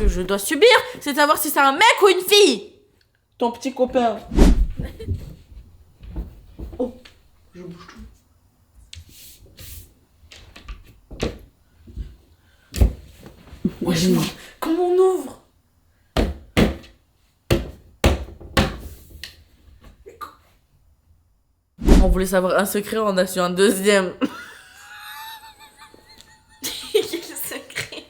que je dois subir, c'est de savoir si c'est un mec ou une fille. Ton petit copain. Oh, je bouge tout. Wesh, comment on ouvre? On voulait savoir un secret, on a su un deuxième. Quel secret.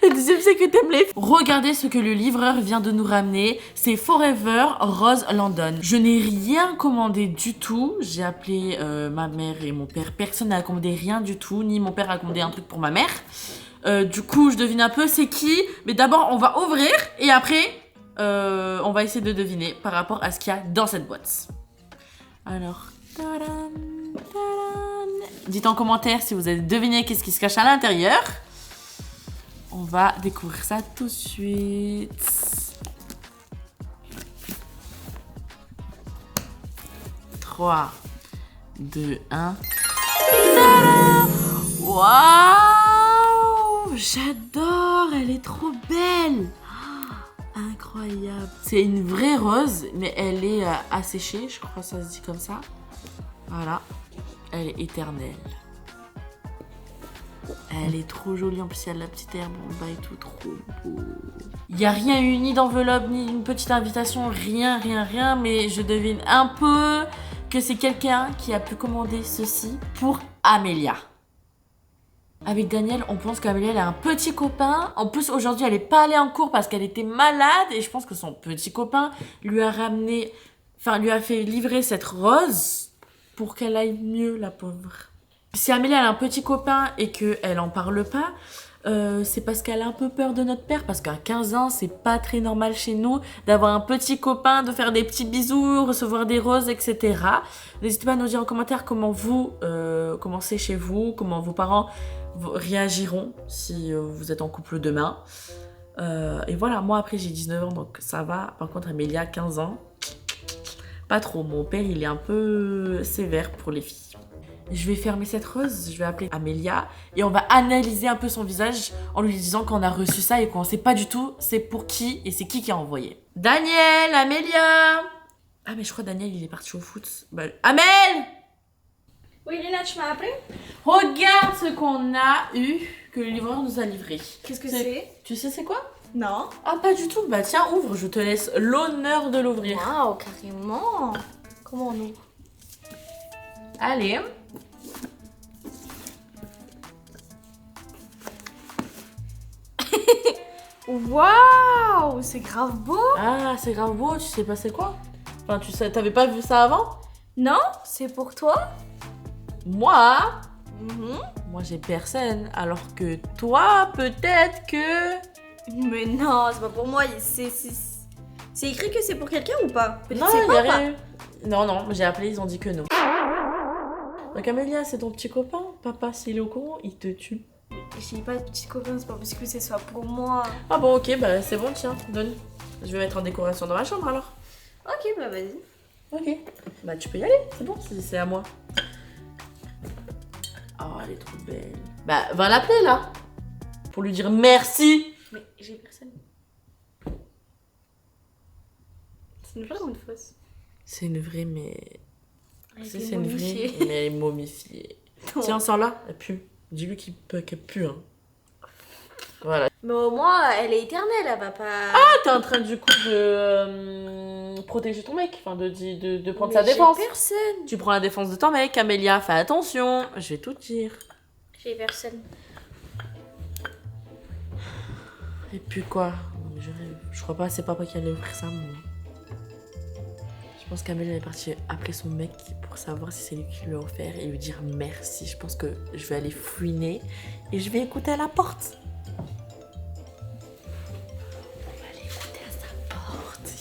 Le deuxième, c'est que t'aimes les... Regardez ce que le livreur vient de nous ramener. C'est Forever Rose London. Je n'ai rien commandé du tout. J'ai appelé ma mère et mon père. Personne n'a commandé rien du tout. Ni mon père a commandé un truc pour ma mère. Du coup, je devine un peu c'est qui. Mais d'abord, on va ouvrir. Et après, on va essayer de deviner par rapport à ce qu'il y a dans cette boîte. Alors... tadam, tadam. Dites en commentaire si vous avez deviné qu'est-ce qui se cache à l'intérieur. On va découvrir ça tout de suite. 3, 2, 1. Waouh! J'adore! Elle est trop belle! Incroyable! C'est une vraie rose, mais elle est asséchée, je crois que ça se dit comme ça. Voilà. Elle est éternelle. Elle est trop jolie, en plus il y a de la petite herbe en bas et tout, trop beau. Il n'y a rien eu, ni d'enveloppe, ni une petite invitation, rien, mais je devine un peu que c'est quelqu'un qui a pu commander ceci pour Amélia. Avec Daniel, on pense qu'Amélia elle a un petit copain. En plus, aujourd'hui, elle n'est pas allée en cours parce qu'elle était malade et je pense que son petit copain lui a ramené, enfin, lui a fait livrer cette rose pour qu'elle aille mieux, la pauvre. Si Amélie elle a un petit copain et qu'elle en parle pas, c'est parce qu'elle a un peu peur de notre père, parce qu'à 15 ans, c'est pas très normal chez nous d'avoir un petit copain, de faire des petits bisous, recevoir des roses, etc. N'hésitez pas à nous dire en commentaire comment c'est chez vous, comment vos parents réagiront si vous êtes en couple demain. Et voilà, moi après j'ai 19 ans, donc ça va. Par contre, Amélie a 15 ans, pas trop. Mon père, il est un peu sévère pour les filles. Je vais fermer cette rose, je vais appeler Amélia et on va analyser un peu son visage en lui disant qu'on a reçu ça et qu'on sait pas du tout c'est pour qui et c'est qui a envoyé. Daniel, Amélia! Ah mais je crois Daniel il est parti au foot. Bah, Amel! Oui, Lina, tu m'as appelé? Regarde ce qu'on a eu, que le livreur nous a livré. Qu'est-ce que c'est? Tu sais c'est quoi? Non. Ah pas du tout, bah tiens ouvre, je te laisse l'honneur de l'ouvrir. Waouh, carrément. Comment on ouvre? Allez. Waouh, c'est grave beau. Ah c'est grave beau, tu sais pas c'est quoi? Enfin tu sais, t'avais pas vu ça avant? Non, c'est pour toi. Moi? Mhm. Moi j'ai personne, alors que toi peut-être que... Mais non, c'est pas pour moi. C'est écrit que c'est pour quelqu'un ou pas? Peut-être Non, c'est y pas a ou pas. rien. Non, j'ai appelé, ils ont dit que non. Donc Amélia, c'est ton petit copain. Papa, s'il est au courant, il te tue. J'ai pas de petit copain, c'est pas parce que ce soit pour moi. Ah bon, ok, bah c'est bon, tiens, donne. Je vais mettre en décoration dans ma chambre alors. Ok, bah vas-y. Ok. Bah tu peux y aller, c'est bon, c'est à moi. Oh, elle est trop belle. Bah, va l'appeler là. Pour lui dire merci. Mais j'ai personne. C'est une vraie ou une fausse? C'est une vraie, mais... Elle C'est était une vraie, momifiée. mais elle est momifiée. Tiens, sors-la, elle pue. Dis-lui qu'elle pue, hein. Voilà. Mais au moins, elle est éternelle, elle va pas. Ah, t'es en train du coup de protéger ton mec, enfin de prendre sa Mais défense. J'ai personne. Tu prends la défense de ton mec, Amélia, fais attention, je vais tout te dire. J'ai personne. Et puis quoi? Non, mais je crois pas, c'est papa qui allait ouvrir ça, moi. Je pense qu'Amélia est partie appeler son mec pour savoir si c'est lui qui lui a offert et lui dire merci. Je pense que je vais aller fouiner et je vais écouter à la porte. On va aller écouter à sa porte.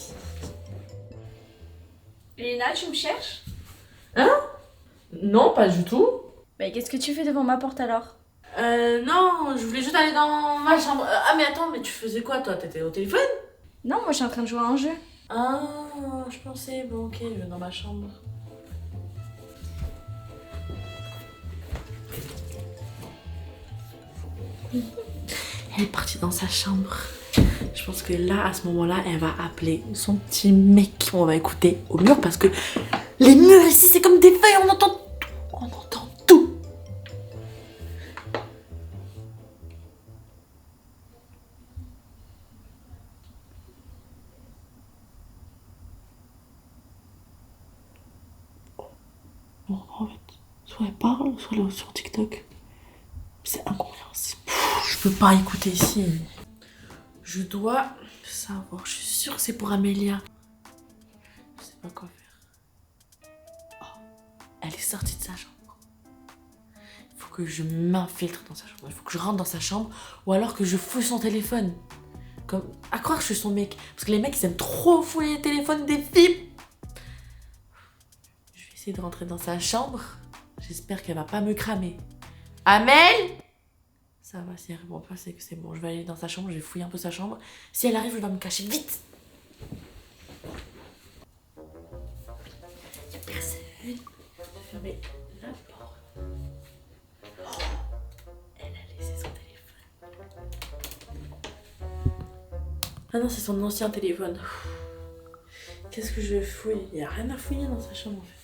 Léna, tu me cherches? Hein? Non, pas du tout. Bah, qu'est-ce que tu fais devant ma porte alors? Non, je voulais juste aller dans ma chambre. Ah, mais attends, mais tu faisais quoi toi? T'étais au téléphone? Non, moi je suis en train de jouer à un jeu. Ah, je pensais, bon, ok, je vais dans ma chambre. Elle est partie dans sa chambre. Je pense que là, à ce moment-là, elle va appeler son petit mec. On va écouter au mur parce que les murs ici, c'est comme des feuilles, on entend tout. On entend tout. Bon, en fait, soit elle parle, soit elle est sur TikTok. C'est incompréhensible. Je peux pas écouter ici. Je dois savoir. Je suis sûre que c'est pour Amélia. Je sais pas quoi faire. Oh, elle est sortie de sa chambre. Il faut que je m'infiltre dans sa chambre. Il faut que je rentre dans sa chambre. Ou alors que je fouille son téléphone. Comme à croire que je suis son mec. Parce que les mecs, ils aiment trop fouiller les téléphones des filles. Je vais essayer de rentrer dans sa chambre. J'espère qu'elle va pas me cramer. Amel! Ça va, si elle répond pas, c'est que c'est bon. Je vais aller dans sa chambre, je vais fouiller un peu sa chambre. Si elle arrive, je vais me cacher vite. Y'a personne. Je vais fermer la porte. Oh, elle a laissé son téléphone. Ah non, c'est son ancien téléphone. Qu'est-ce que je vais fouiller? Il n'y a rien à fouiller dans sa chambre en fait.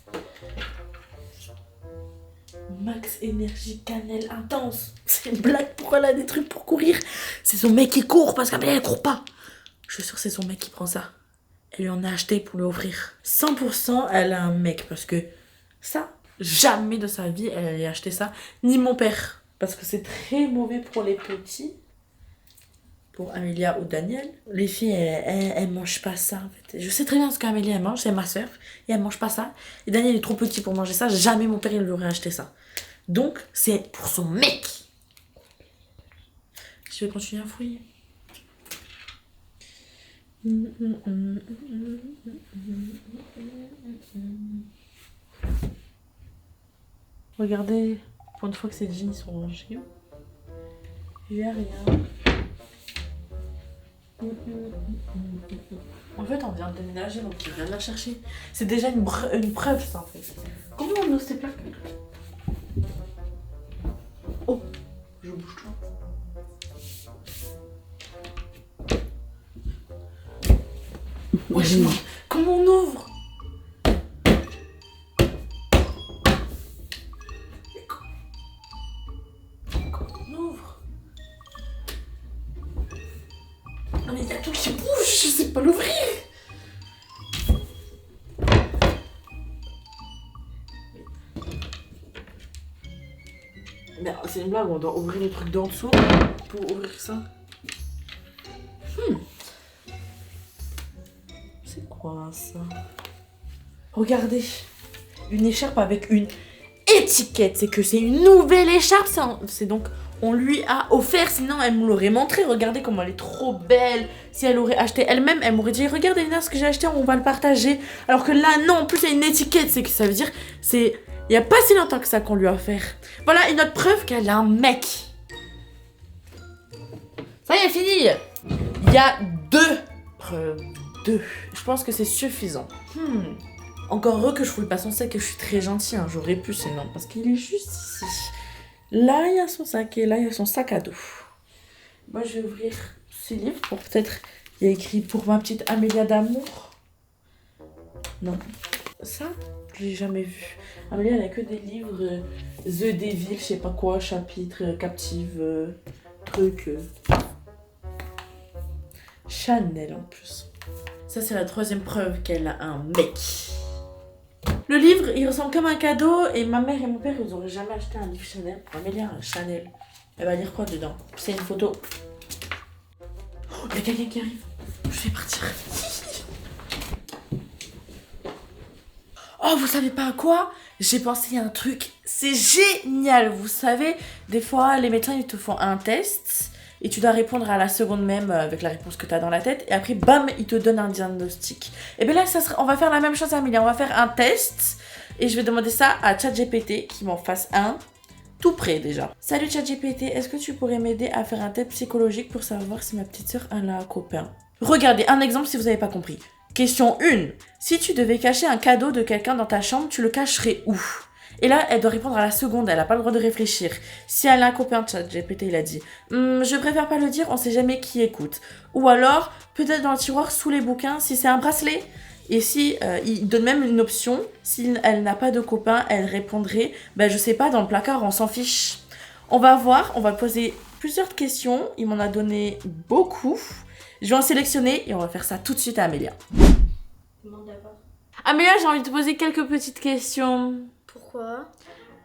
Max énergie cannelle intense. C'est une blague, pourquoi elle a des trucs pour courir? C'est son mec qui court parce qu'Amélie elle court pas. Je suis sûre que c'est son mec qui prend ça. Elle lui en a acheté pour lui offrir. 100% elle a un mec parce que ça, jamais de sa vie elle allait acheter ça. Ni mon père. Parce que c'est très mauvais pour les petits. Pour Amélia ou Daniel. Les filles elles mangent pas ça en fait. Je sais très bien ce qu'Amélie elle mange, c'est ma soeur. Et elle mange pas ça. Et Daniel est trop petit pour manger ça. Jamais mon père il lui aurait acheté ça. Donc, c'est pour son mec. Je vais continuer à fouiller. Regardez, pour une fois que ces jeans sont rangés. Il n'y a rien. En fait, on vient de déménager, donc il n'y a rien à chercher. C'est déjà une preuve, ça, en fait. Comment on ose ces plaques? Oh, je bouge tout. Wesh, comment on ouvre? Comment on ouvre? Non mais il y a tout qui bouge, je sais pas l'ouvrir. Mais c'est une blague, on doit ouvrir le truc d'en dessous pour ouvrir ça. C'est quoi ça? Regardez, une écharpe avec une étiquette. C'est que c'est une nouvelle écharpe. C'est donc, on lui a offert, sinon elle me l'aurait montré. Regardez comment elle est trop belle. Si elle aurait acheté elle-même, elle m'aurait dit regarde Elina ce que j'ai acheté, on va le partager. Alors que là non, en plus il y a une étiquette. C'est que ça veut dire, c'est... Il n'y a pas si longtemps que ça qu'on lui a offert. Voilà une autre preuve qu'elle a un mec. Ça y est, fini. Il y a 2 preuves. 2. Je pense que c'est suffisant. Encore heureux que je fouille pas son sac, que je suis très gentille. Hein. J'aurais pu, sinon. Parce qu'il est juste ici. Là, il y a son sac. Et là, il y a son sac à dos. Moi, je vais ouvrir ce livre pour peut-être... Il y a écrit pour ma petite Amélia d'amour. Non. Ça, je l'ai jamais vu. Amélie, elle a que des livres The Devil, je sais pas quoi, chapitre, captive, truc. Chanel en plus. Ça, c'est la 3e preuve qu'elle a un mec. Le livre, il ressemble comme un cadeau et ma mère et mon père, ils auraient jamais acheté un livre Chanel. Amélie a un Chanel. Elle va lire quoi dedans? C'est une photo. Oh, il y a quelqu'un qui arrive. Je vais partir. Oh, vous savez pas à quoi? J'ai pensé à un truc, c'est génial. Vous savez, des fois, les médecins, ils te font un test et tu dois répondre à la seconde même avec la réponse que tu as dans la tête. Et après, bam, ils te donnent un diagnostic. Et bien là, on va faire la même chose, Amélie. On va faire un test et je vais demander ça à ChatGPT qui m'en fasse un tout prêt déjà. Salut ChatGPT, est-ce que tu pourrais m'aider à faire un test psychologique pour savoir si ma petite soeur a un copain? Regardez, un exemple si vous n'avez pas compris. Question 1. Si tu devais cacher un cadeau de quelqu'un dans ta chambre, tu le cacherais où? Et là, elle doit répondre à la seconde, elle a pas le droit de réfléchir. Si elle a un copain, ChatGPT, il a dit je préfère pas le dire, on sait jamais qui écoute. Ou alors, peut-être dans le tiroir sous les bouquins, si c'est un bracelet. Et si, il donne même une option, si elle n'a pas de copain, elle répondrait je sais pas, dans le placard, on s'en fiche. On va voir, on va poser plusieurs questions, il m'en a donné beaucoup. Je vais en sélectionner et on va faire ça tout de suite à Amélia. Amélia, j'ai envie de te poser quelques petites questions. Pourquoi?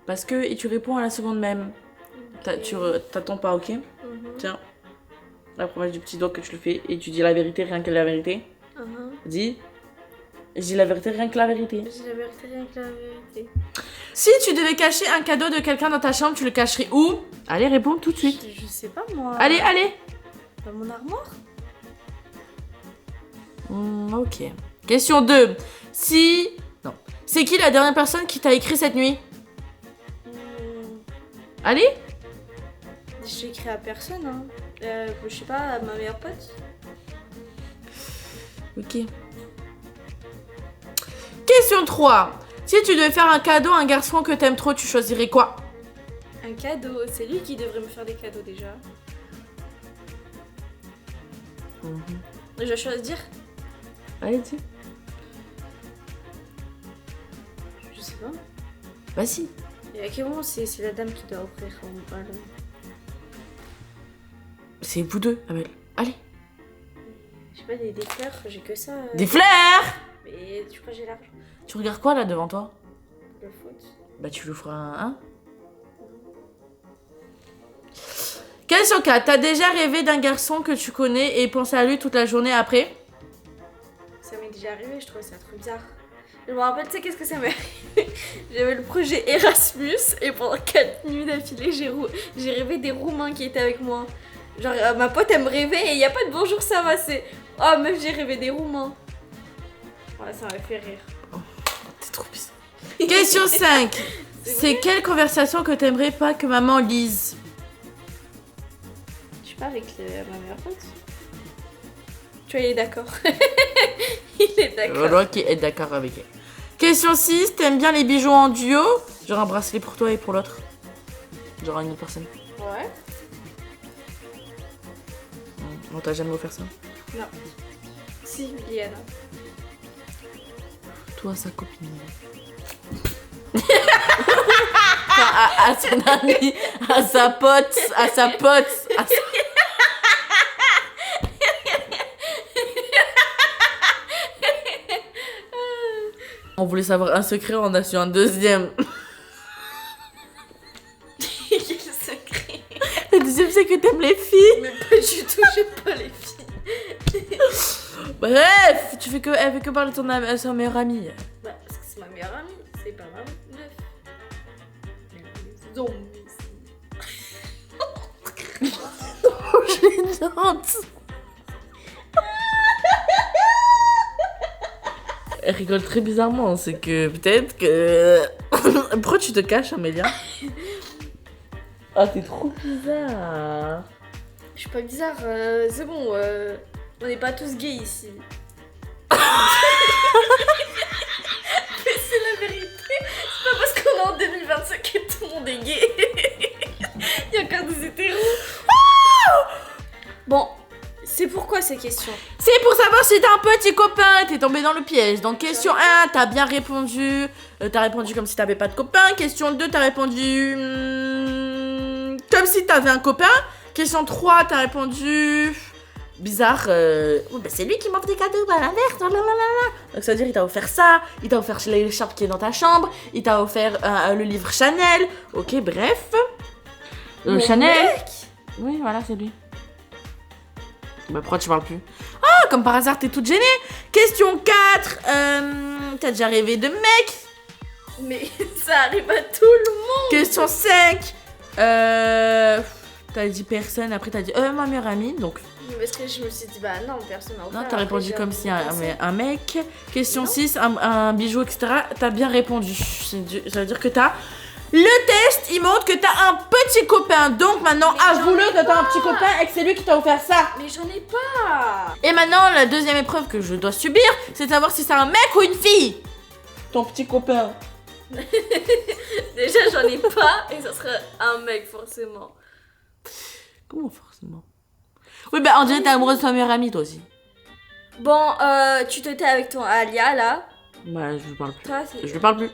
Parce que et tu réponds à la seconde même. Tu t'attends pas, ok? Tiens. La promesse du petit doigt que tu le fais et tu dis la vérité, rien que la vérité. Dis. Je dis la vérité, rien que la vérité. Je dis la vérité, rien que la vérité. Si tu devais cacher un cadeau de quelqu'un dans ta chambre, tu le cacherais où? Allez, réponds tout de suite. Je sais pas moi. Allez. Dans mon armoire? Ok. Question 2. Non. C'est qui la dernière personne qui t'a écrit cette nuit? Allez. J'ai écrit à personne, hein. Je sais pas, à ma meilleure pote. Ok. Question 3. Si tu devais faire un cadeau à un garçon que t'aimes trop, tu choisirais quoi? Un cadeau, c'est lui qui devrait me faire des cadeaux déjà. Je dois choisir. Allez, dis. Je sais pas. Vas-y. Et à quel moment c'est la dame qui doit offrir ballon? C'est vous deux, Amel. Allez. Je sais pas, des fleurs, j'ai que ça. Des fleurs! Mais tu crois que j'ai l'argent? Tu regardes quoi là devant toi? Le foot. Tu le feras un. Question 4. T'as déjà rêvé d'un garçon que tu connais et pensé à lui toute la journée après? Ça m'est déjà arrivé, je trouvais ça trop bizarre. Je me rappelle, tu sais qu'est-ce que ça m'est arrivé? J'avais le projet Erasmus et pendant 4 nuits d'affilée, j'ai rêvé des Roumains qui étaient avec moi. Genre, ma pote, elle me rêvait et il n'y a pas de bonjour, ça va, c'est... Oh, meuf, j'ai rêvé des Roumains. Voilà, ça m'a fait rire. C'est trop bizarre. Question 5. C'est quelle conversation que t'aimerais pas que maman lise? Je sais pas, avec ma meilleure pote. Tu vois, il est d'accord. Il est d'accord. Ok, est d'accord avec elle. Question 6. T'aimes bien les bijoux en duo? Genre un bracelet pour toi et pour l'autre? Genre à une autre personne? Ouais. On t'a jamais offert ça? Non. Si, Liana. Toi, sa copine. Enfin, à son ami, à sa pote. On voulait savoir un secret, on a su un deuxième. Quel secret? Le deuxième, c'est que t'aimes les filles. Mais pas du tout, j'aime pas les filles. Bref, elle fait que parler de son meilleure amie. Bah, parce que c'est ma meilleure amie, c'est pas ma meuf. Zombies. Gênante. Elle rigole très bizarrement, c'est que peut-être que... Pourquoi tu te caches, Amélia? Ah, t'es trop bizarre. Je suis pas bizarre, c'est bon, on n'est pas tous gays ici. Mais c'est la vérité, c'est pas parce qu'on est en 2025 que tout le monde est gay. Il y a encore des hétéros. Bon, c'est pourquoi ces questions? C'est pour savoir si t'as un petit copain, t'es tombé dans le piège. Donc question 1, t'as bien répondu. T'as répondu comme si t'avais pas de copain. Question 2, t'as répondu comme si t'avais un copain. Question 3, t'as répondu bizarre. C'est lui qui m'offre des cadeaux à l'inverse. Donc ça veut dire il t'a offert ça, il t'a offert l'écharpe qui est dans ta chambre, il t'a offert le livre Chanel. Ok, bref. Chanel. Mec. Oui, voilà, c'est lui. Pourquoi tu parles plus? Ah, comme par hasard, t'es toute gênée. Question 4. T'as déjà rêvé de mec? Mais ça arrive à tout le monde. Question 5. T'as dit personne, après t'as dit ma meilleure amie, donc... Parce que je me suis dit, bah non, personne m'a offert. Non, t'as répondu comme si un mec. Question Non. 6, un bijou, etc. T'as bien répondu. Ça veut dire que t'as... Le test, il montre que t'as un petit copain. Donc maintenant, Mais avoue-le j'en ai que t'as un pas. petit copain et que c'est lui qui t'a offert ça. Mais j'en ai pas. Et maintenant, la deuxième épreuve que je dois subir, c'est de savoir si c'est un mec ou une fille. Ton petit copain. Déjà, j'en ai pas et ça serait un mec, forcément. Comment forcément? Oui, bah on dirait que t'es amoureuse de ta meilleure amie, toi aussi. Bon, tu te tais avec ton Alia, là. Bah, je lui parle plus. Toi, c'est... Je lui parle plus.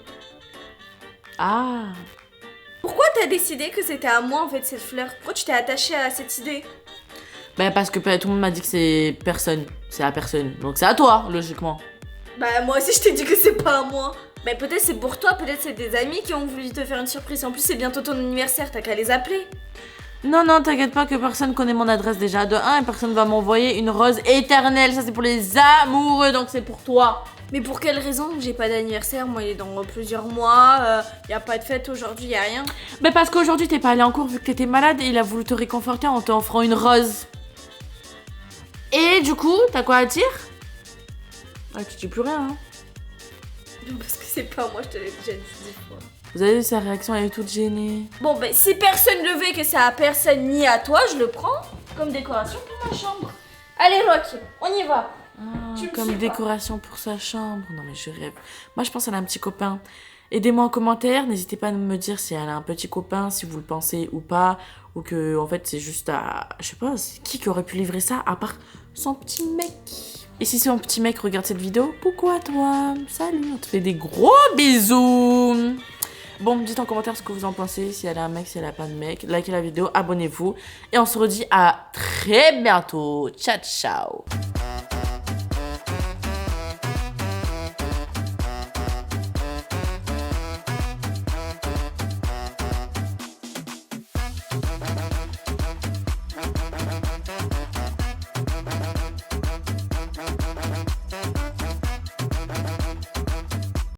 Ah. Pourquoi t'as décidé que c'était à moi, en fait, cette fleur? Pourquoi tu t'es attachée à cette idée? Bah, parce que tout le monde m'a dit que c'est personne. C'est à personne. Donc c'est à toi, logiquement. Bah, moi aussi, je t'ai dit que c'est pas à moi. Bah, peut-être c'est pour toi, peut-être c'est des amis qui ont voulu te faire une surprise. En plus, c'est bientôt ton anniversaire, t'as qu'à les appeler. Non, non, t'inquiète pas que personne connaît mon adresse déjà. De 1, et personne va m'envoyer une rose éternelle. Ça, c'est pour les amoureux, donc c'est pour toi. Mais pour quelle raison? J'ai pas d'anniversaire, moi, il est dans plusieurs mois. Y a pas de fête aujourd'hui, y a rien. Bah, parce qu'aujourd'hui, t'es pas allé en cours vu que t'étais malade et il a voulu te réconforter en t'offrant une rose. Et du coup, t'as quoi à dire? Ah, tu dis plus rien, hein. Parce que c'est pas moi, je te l'ai déjà dit 10 fois. Vous avez vu sa réaction, elle est toute gênée. Bon, ben, si personne le veut, que c'est à personne ni à toi, je le prends comme décoration pour ma chambre. Allez, Rock, on y va. Tu me Comme suis décoration pour sa chambre. Non mais je rêve. Moi je pense qu'elle a un petit copain. Aidez-moi en commentaire. N'hésitez pas à me dire si elle a un petit copain, si vous le pensez ou pas. Ou que en fait c'est juste à... Je sais pas, c'est qui aurait pu livrer ça à part son petit mec. Et si son petit mec regarde cette vidéo, pourquoi toi? Salut, on te fait des gros bisous. Bon, dites en commentaire ce que vous en pensez, si elle a un mec, si elle a pas de mec. Likez la vidéo, abonnez-vous. Et on se redit à très bientôt. Ciao, ciao.